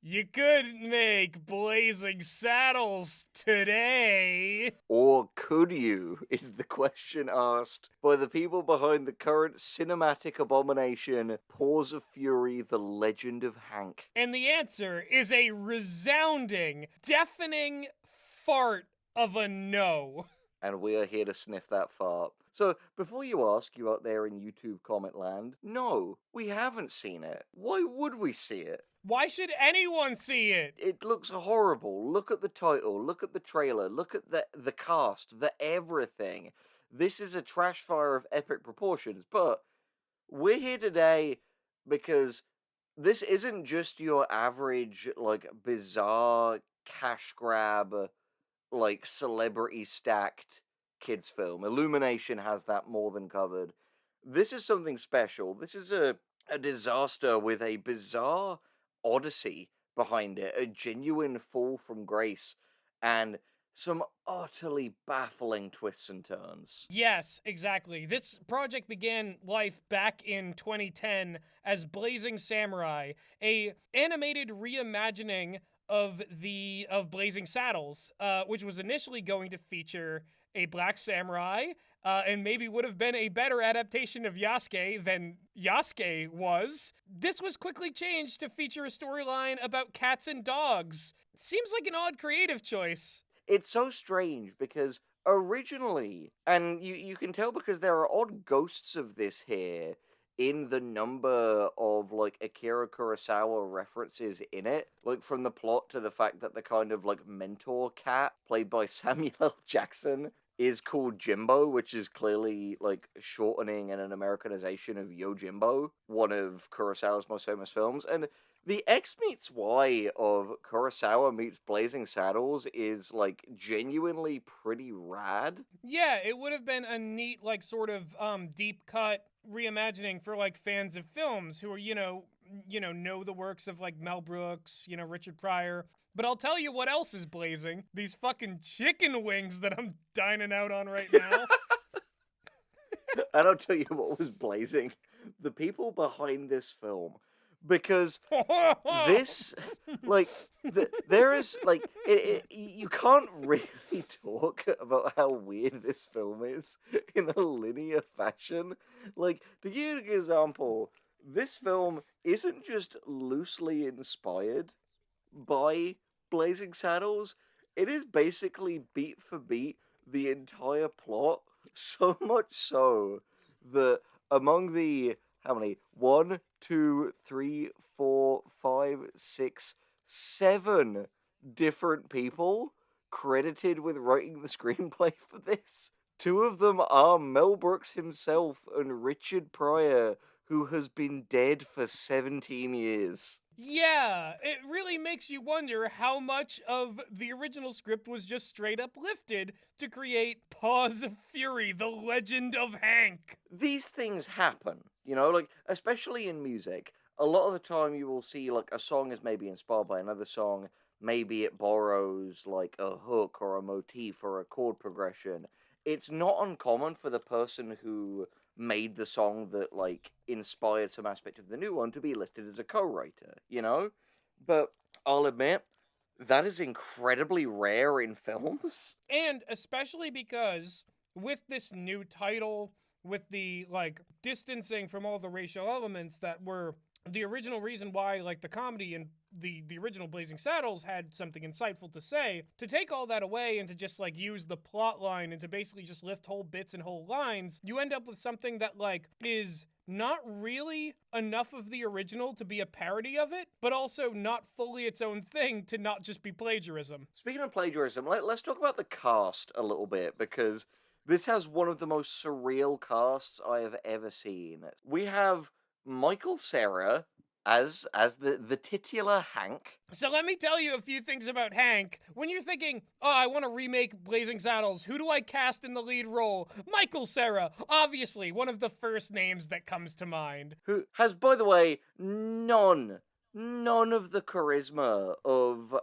You could make Blazing Saddles today. Or could you, is the question asked by the people behind the current cinematic abomination, Paws of Fury, The Legend of Hank. And the answer is a resounding, deafening fart of a no. And we are here to sniff that fart. So, before you ask, you out there in YouTube comment land, no, we haven't seen it. Why would we see it? Why should anyone see it? It looks horrible. Look at the title, look at the trailer, look at the cast, the everything. This is a trash fire of epic proportions, but we're here today because this isn't just your average, like, bizarre cash grab, like, celebrity stacked kids film. Illumination has that more than covered. This is something special. This is a disaster with a bizarre odyssey behind it, a genuine fall from grace, and some utterly baffling twists and turns. Yes, exactly. This project began life back in 2010 as Blazing Samurai, a animated reimagining of Blazing Saddles, which was initially going to feature a black samurai, and maybe would have been a better adaptation of Yasuke than Yasuke was. This was quickly changed to feature a storyline about cats and dogs. Seems like an odd creative choice. It's so strange because originally, and you can tell because there are odd ghosts of this here in the number of, like, Akira Kurosawa references in it, like, from the plot to the fact that the kind of, like, mentor cat played by Samuel L. Jackson is called Jimbo, which is clearly, like, shortening and an Americanization of Yojimbo, one of Kurosawa's most famous films. And the X meets Y of Kurosawa meets Blazing Saddles is, like, genuinely pretty rad. Yeah, it would have been a neat, like, sort of deep cut reimagining for, like, fans of films who are, know the works of, like, Mel Brooks, Richard Pryor. But I'll tell you what else is blazing. These fucking chicken wings that I'm dining out on right now. And I'll tell you what was blazing. The people behind this film. Because this, like, there is, like, you can't really talk about how weird this film is in a linear fashion. Like, to give you an example, this film isn't just loosely inspired by Blazing Saddles, it is basically beat for beat the entire plot, so much so that among the how many? 1, 2, 3, 4, 5, 6, 7 different people credited with writing the screenplay for this. 2 of them are Mel Brooks himself and Richard Pryor, who has been dead for 17 years. Yeah, it really makes you wonder how much of the original script was just straight up lifted to create Paws of Fury, The Legend of Hank. These things happen, like, especially in music. A lot of the time you will see, like, a song is maybe inspired by another song, maybe it borrows, like, a hook or a motif or a chord progression. It's not uncommon for the person who made the song that, like, inspired some aspect of the new one to be listed as a co-writer, But I'll admit, that is incredibly rare in films. And especially because with this new title, with the, like, distancing from all the racial elements that were the original reason why, like, the comedy and the original Blazing Saddles had something insightful to say, to take all that away and to just, like, use the plot line and to basically just lift whole bits and whole lines, you end up with something that, like, is not really enough of the original to be a parody of it, but also not fully its own thing to not just be plagiarism. Speaking of plagiarism, let's talk about the cast a little bit, because this has one of the most surreal casts I have ever seen. We have Michael Cera as the titular Hank. So let me tell you a few things about Hank. When you're thinking, oh, I want to remake Blazing Saddles, who do I cast in the lead role? Michael Cera, obviously, one of the first names that comes to mind. Who has, by the way, none of the charisma of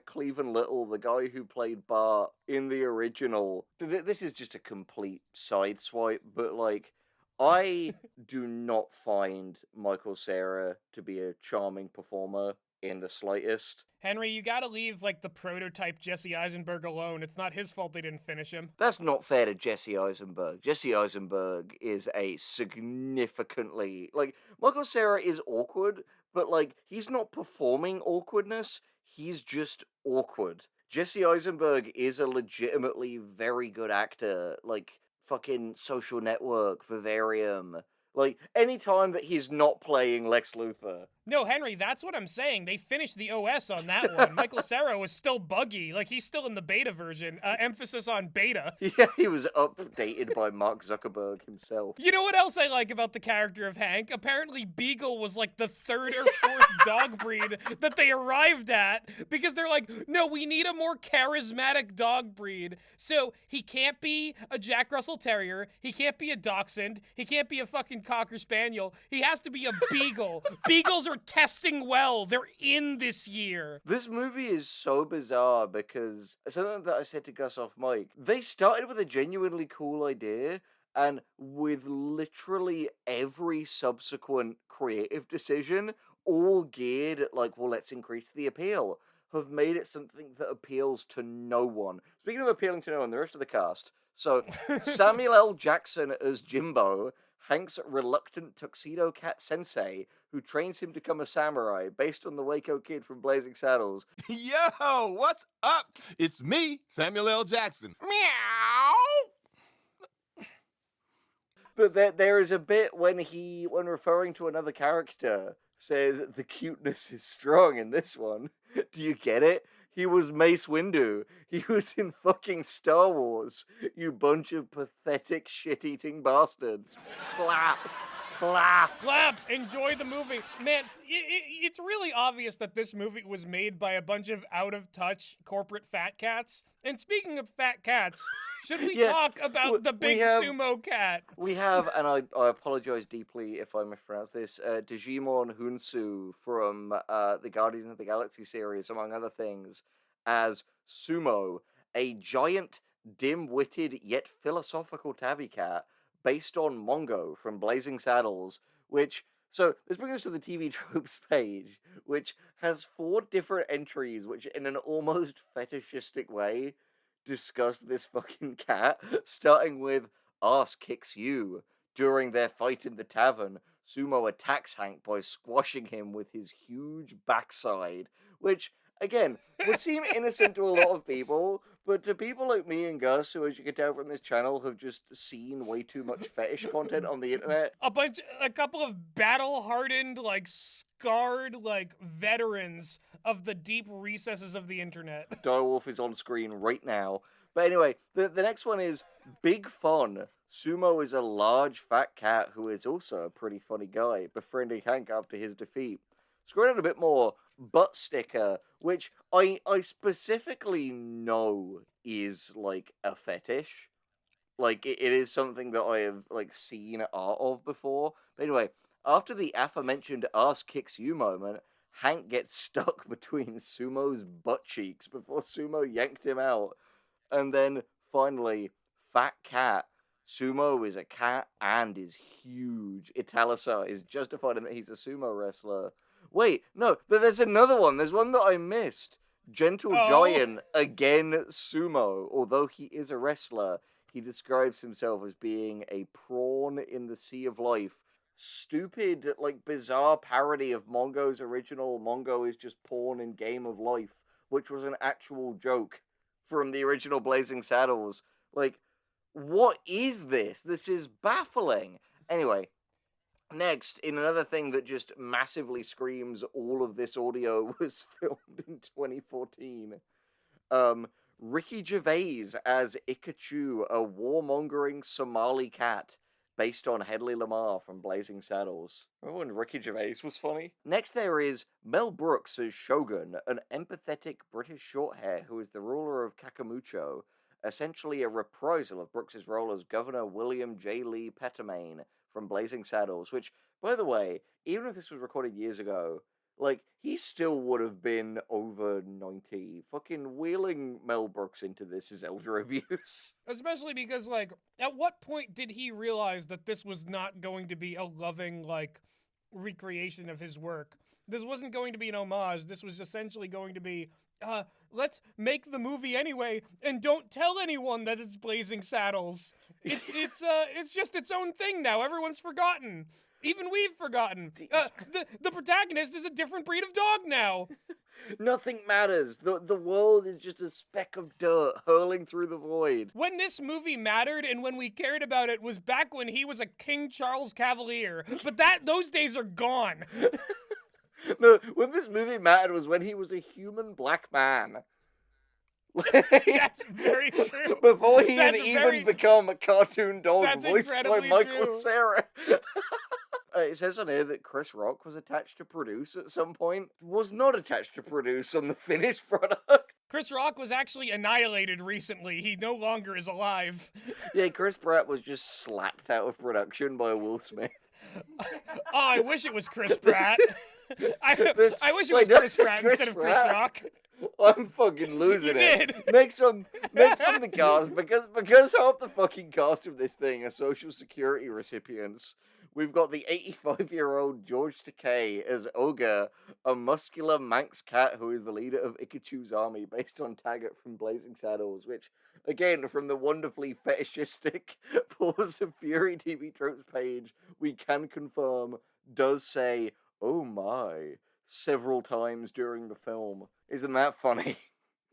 Cleveland Little, the guy who played Bart in the original. This is just a complete sideswipe, but, like, I do not find Michael Cera to be a charming performer in the slightest. Henry, you gotta leave, like, the prototype Jesse Eisenberg alone. It's not his fault they didn't finish him. That's not fair to Jesse Eisenberg. Jesse Eisenberg is a significantly... Like, Michael Cera is awkward, but, like, he's not performing awkwardness. He's just awkward. Jesse Eisenberg is a legitimately very good actor. Like, fucking Social Network, Vivarium... Like, any time that he's not playing Lex Luthor. No, Henry, that's what I'm saying. They finished the OS on that one. Michael Cera was still buggy. Like, he's still in the beta version. Emphasis on beta. Yeah, he was updated by Mark Zuckerberg himself. You know what else I like about the character of Hank? Apparently Beagle was like the third or fourth dog breed that they arrived at because they're like, no, we need a more charismatic dog breed. So he can't be a Jack Russell Terrier. He can't be a Dachshund. He can't be a fucking Cocker Spaniel. He has to be a Beagle. Beagles are testing well. They're in this year. This movie is so bizarre because something that I said to Gus off mic, they started with a genuinely cool idea, and with literally every subsequent creative decision, all geared at like, well, let's increase the appeal, have made it something that appeals to no one. Speaking of appealing to no one, the rest of the cast. So, Samuel L. Jackson as Jimbo, Hank's reluctant tuxedo cat sensei, who trains him to become a samurai based on the Waco Kid from Blazing Saddles. Yo, what's up? It's me, Samuel L. Jackson. Meow! But there is a bit when referring to another character, says the cuteness is strong in this one. Do you get it? He was Mace Windu. He was in fucking Star Wars. You bunch of pathetic shit-eating bastards. Clap. Clap. Clap. Enjoy the movie. Man, it's really obvious that this movie was made by a bunch of out-of-touch corporate fat cats. And speaking of fat cats, should we talk about the big sumo cat? We have, and I apologize deeply if I mispronounce this, Digimon Hunsu from the Guardians of the Galaxy series, among other things, as Sumo, a giant, dim-witted yet philosophical tabby cat based on Mongo from Blazing Saddles, which... So, this brings us to the TV Tropes page, which has 4 different entries which, in an almost fetishistic way, discuss this fucking cat, starting with, Arse kicks you. During their fight in the tavern, Sumo attacks Hank by squashing him with his huge backside, which, again, would seem innocent to a lot of people, but to people like me and Gus, who, as you can tell from this channel, have just seen way too much fetish content on the internet. A couple of battle-hardened, like, scarred, like, veterans of the deep recesses of the internet. Direwolf is on screen right now. But anyway, the next one is Big Fun. Sumo is a large, fat cat who is also a pretty funny guy, befriending Hank after his defeat. Scroll down a bit more, Butt Sticker, which I specifically know is, like, a fetish. Like, it is something that I have, like, seen art of before. But anyway, after the aforementioned ass kicks you moment, Hank gets stuck between Sumo's butt cheeks before Sumo yanked him out. And then, finally, Fat Cat. Sumo is a cat and is huge. Italicized, justifying that he's a sumo wrestler. Wait, no, but there's another one. There's one that I missed. Gentle Giant, again sumo. Although he is a wrestler, he describes himself as being a prawn in the sea of life. Stupid, like, bizarre parody of Mongo's original Mongo is just porn in Game of Life, which was an actual joke from the original Blazing Saddles. Like, what is this? This is baffling. Anyway, next, in another thing that just massively screams all of this audio was filmed in 2014, Ricky Gervais as Ikachu, a warmongering Somali cat based on Hedley Lamar from Blazing Saddles. Remember when Ricky Gervais was funny? Next there is Mel Brooks as Shogun, an empathetic British shorthair who is the ruler of Kakamucho, essentially a reprisal of Brooks's role as Governor William J. Lee Petermain from Blazing Saddles, which, by the way, even if this was recorded years ago, like, he still would have been over 90. Fucking wheeling Mel Brooks into this is elder abuse. Especially because, like, at what point did he realize that this was not going to be a loving, like, recreation of his work? This wasn't going to be an homage. This was essentially going to be, let's make the movie anyway, and don't tell anyone that it's Blazing Saddles. It's just its own thing now. Everyone's forgotten. Even we've forgotten. The protagonist is a different breed of dog now. Nothing matters. The world is just a speck of dirt hurling through the void. When this movie mattered and when we cared about it was back when he was a King Charles Cavalier. But those days are gone. No, when this movie mattered was when he was a human black man. That's very true. Before he had even become a cartoon dog voiced by Michael true. Cera. It says on here that Chris Rock was attached to produce at some point. Was not attached to produce on the finished product. Chris Rock was actually annihilated recently. He no longer is alive. Yeah, Chris Pratt was just slapped out of production by Will Smith. Oh, I wish it was Chris Pratt. I wish it was Chris Pratt instead of Chris Rock. I'm fucking losing it. Did. Next on the cast, because half the fucking cast of this thing are Social Security recipients. We've got the 85-year-old George Takei as Ogre, a muscular Manx cat who is the leader of Ikachu's army, based on Taggart from Blazing Saddles, which, again, from the wonderfully fetishistic Paws of Fury TV Tropes page, we can confirm does say, "Oh my," several times during the film. Isn't that funny?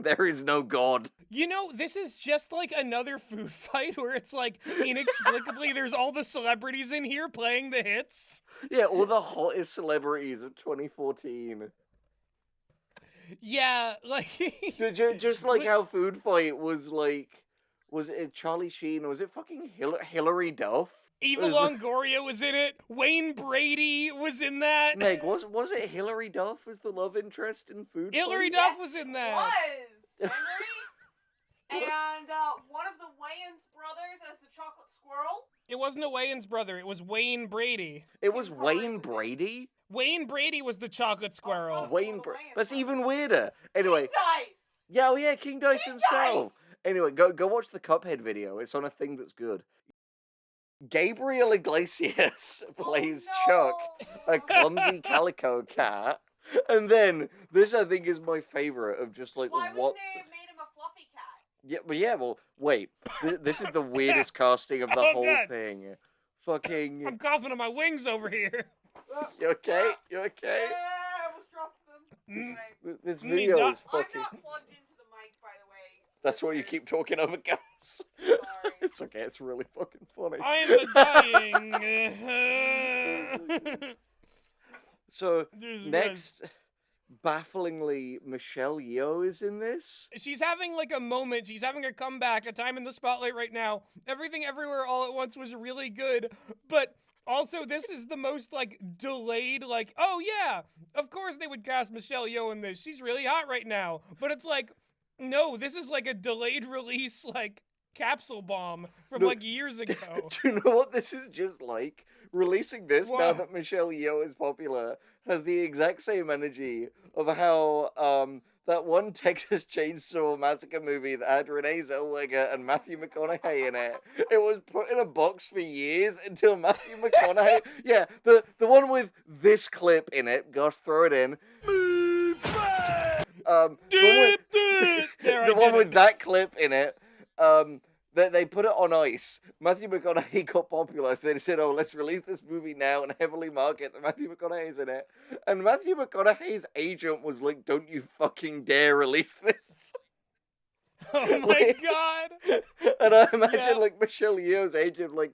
There is no God. You know, this is just like another food fight where it's like, inexplicably, there's all the celebrities in here playing the hits. Yeah, all the hottest celebrities of 2014. Yeah, like... just like how Food Fight was like... Was it Charlie Sheen? Or was it fucking Hillary Duff? Eva Longoria was in it. Wayne Brady was in that. Meg, was it Hillary Duff as the love interest in Food Hillary Fight? Duff was in that. Was Henry, and one of the Wayans brothers as the chocolate squirrel. It wasn't a Wayans brother. It was Wayne Brady. It was Wayne Brady? Wayne Brady was the chocolate squirrel. That's even weirder. Anyway. King Dice. Yeah, oh yeah, King Dice himself. Dice. Anyway, go watch the Cuphead video. It's on a thing that's good. Gabriel Iglesias plays Chuck, a clumsy calico cat. And then, this I think is my favorite of just like, Why what... wouldn't they have made him a fluffy cat? Well, wait. This is the weirdest casting of the whole thing. Fucking... I'm coughing on my wings over here. You okay? You okay? Yeah, I almost dropped them. This video is I'm fucking... not plugged into the mic, by the way. That's why you keep talking over guys. Sorry. It's okay, it's really fucking funny. I'm dying. So, next, bafflingly, Michelle Yeoh is in this. She's having like a moment. She's having a comeback, a time in the spotlight right now. Everything Everywhere All at Once was really good, but also this is the most like delayed, like, oh yeah, of course they would cast Michelle Yeoh in this. She's really hot right now. But it's like, no, this is like a delayed release, like, capsule bomb from like years ago. Do you know what this is just like? Releasing this now Wow. that Michelle Yeoh is popular has the exact same energy of how that one Texas Chainsaw Massacre movie that had Renee Zellweger and Matthew McConaughey in it. It was put in a box for years until Matthew McConaughey... Yeah, the one with this clip in it. Gosh, throw it in. The one with that clip in it. They put it on ice. Matthew McConaughey got popular, so they said, "Oh, let's release this movie now and heavily market that Matthew McConaughey's in it." And Matthew McConaughey's agent was like, "Don't you fucking dare release this!" Oh my god! And I imagine like Michelle Yeoh's agent, like,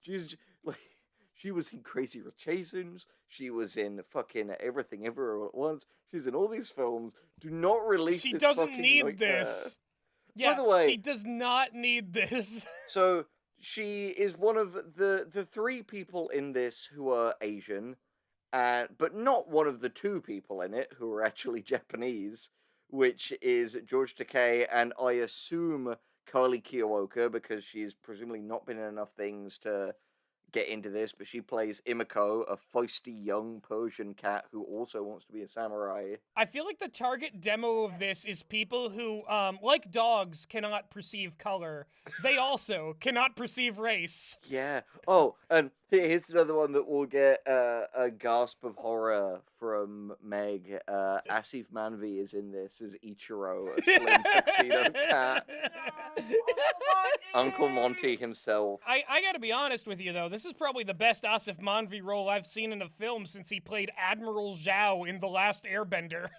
she was in Crazy Rich Asians. She was in fucking Everything Everywhere All at Once. She's in all these films. Do not release. She this doesn't fucking need nightmare. this. Yeah, By the way, she does not need this. So she is one of the three people in this who are Asian, but not one of the two people in it who are actually Japanese, which is George Takei and I assume Kylie Kiyooka, because she's presumably not been in enough things to get into this, but she plays Imiko, a feisty young Persian cat who also wants to be a samurai. I feel like the target demo of this is people who, like dogs, cannot perceive color. They also cannot perceive race. Yeah. Oh, and here's another one that will get a gasp of horror from Meg. Asif Manvi is in this as Ichiro, a slim tuxedo cat. Uncle Monty himself. I gotta be honest with you, though. This is probably the best Asif Manvi role I've seen in a film since he played Admiral Zhao in The Last Airbender.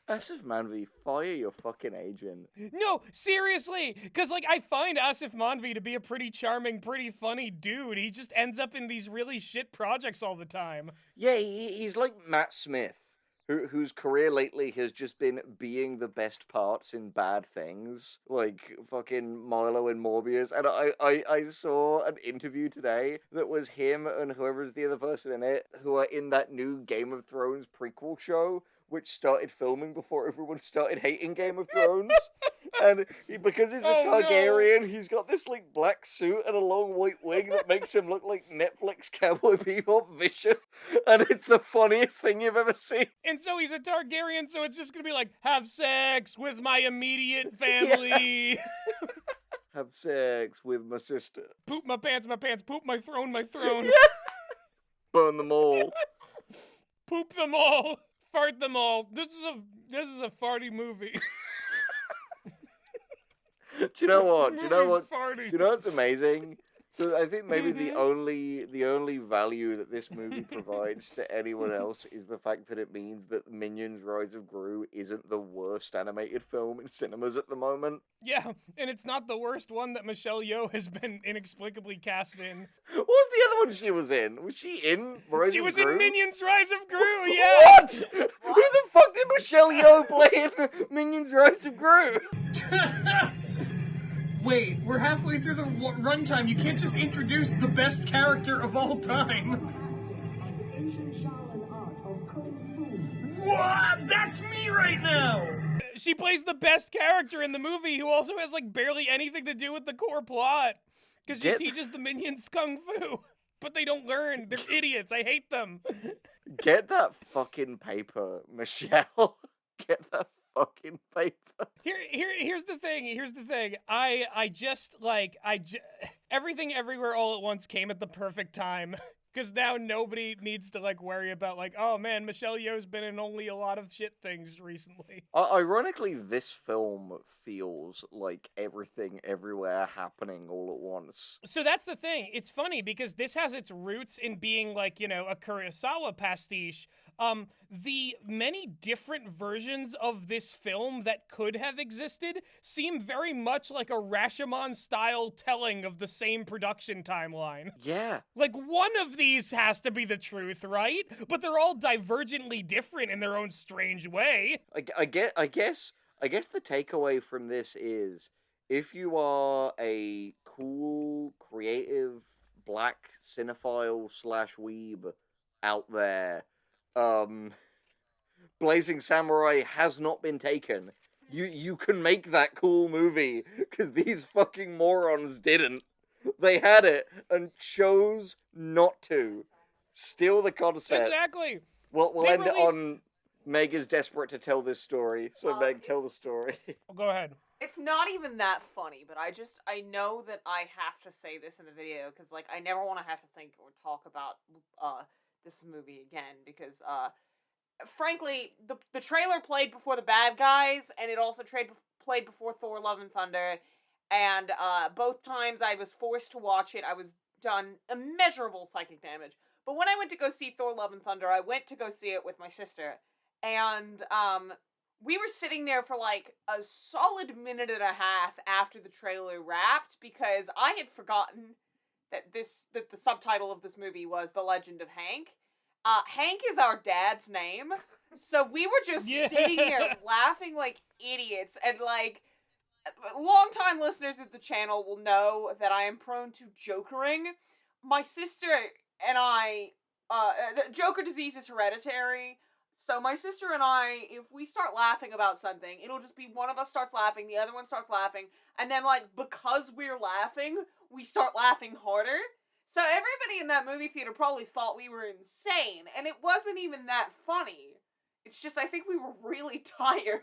Asif Manvi, fire your fucking agent. No, seriously, because, like, I find Asif Manvi to be a pretty charming, pretty funny dude. He just ends up in these really shit projects all the time. Yeah, he's like Matt Smith, whose career lately has just been being the best parts in bad things, like fucking Milo and Morbius. And I saw an interview today that was him and whoever's the other person in it, who are in that new Game of Thrones prequel show, which started filming before everyone started hating Game of Thrones. And because he's a Targaryen, he's got this like black suit and a long white wig that makes him look like Netflix Cowboy Bebop Vicious. And it's the funniest thing you've ever seen. And so he's a Targaryen, so it's just gonna be like, have sex with my immediate family. Yeah. Have sex with my sister. Poop my pants, poop my throne, Yeah. Burn them all. Poop them all. Fart them all. This is a farty movie. Do you know what? Do you know what? Farty. Do you know what's amazing? So I think maybe the only value that this movie provides to anyone else is the fact that it means that Minions: Rise of Gru isn't the worst animated film in cinemas at the moment. Yeah, and it's not the worst one that Michelle Yeoh has been inexplicably cast in. What was the other one she was in? Was she in Rise She of was Gru? in Minions: Rise of Gru, yeah! What? Who the fuck did Michelle Yeoh play in Minions: Rise of Gru? Wait, we're halfway through the runtime. You can't just introduce the best character of all time. What? That's me right now! She plays the best character in the movie who also has, like, barely anything to do with the core plot. Because she teaches the minions kung fu. But they don't learn. They're idiots. I hate them. Get that fucking paper, Michelle. Get that fucking paper. Here's the thing. Everything Everywhere All at Once came at the perfect time. Because now nobody needs to, like, worry about, like, oh man, Michelle Yeoh's been in only a lot of shit things recently. Ironically, this film feels like Everything Everywhere happening all at once. So that's the thing. It's funny because this has its roots in being, like, you know, a Kurosawa pastiche. The many different versions of this film that could have existed seem very much like a Rashomon-style telling of the same production timeline. Yeah. Like, one of these has to be the truth, right? But they're all divergently different in their own strange way. I guess the takeaway from this is, if you are a cool, creative, black cinephile / weeb out there, Blazing Samurai has not been taken. You can make that cool movie, because these fucking morons didn't. They had it and chose not to. Steal the concept. Exactly. We'll end it on Meg is desperate to tell this story. So Meg, tell the story. Go ahead. It's not even that funny, but I know that I have to say this in the video, because, like, I never want to have to think or talk about, this movie again, because, frankly, the trailer played before the bad guys, and it also played before Thor: Love and Thunder, and both times I was forced to watch it, I was done immeasurable psychic damage. But when I went to go see Thor: Love and Thunder, I went to go see it with my sister, and we were sitting there for like a solid minute and a half after the trailer wrapped, because I had forgotten that the subtitle of this movie was The Legend of Hank. Hank is our dad's name, so we were just sitting there laughing like idiots, and like, long-time listeners of the channel will know that I am prone to jokering. My sister and I, the Joker disease is hereditary, so my sister and I, if we start laughing about something, it'll just be one of us starts laughing, the other one starts laughing, and then, like, because we're laughing, we start laughing harder. So everybody in that movie theater probably thought we were insane, and it wasn't even that funny. It's just I think we were really tired,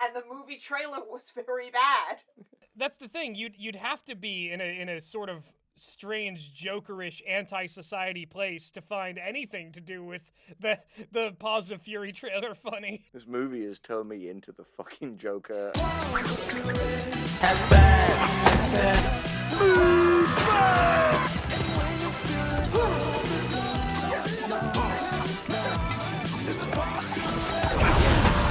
and the movie trailer was very bad. That's the thing. You'd have to be in a sort of strange, jokerish, anti-society place to find anything to do with the Paws of Fury trailer funny. This movie has turned me into the fucking Joker. Have sex.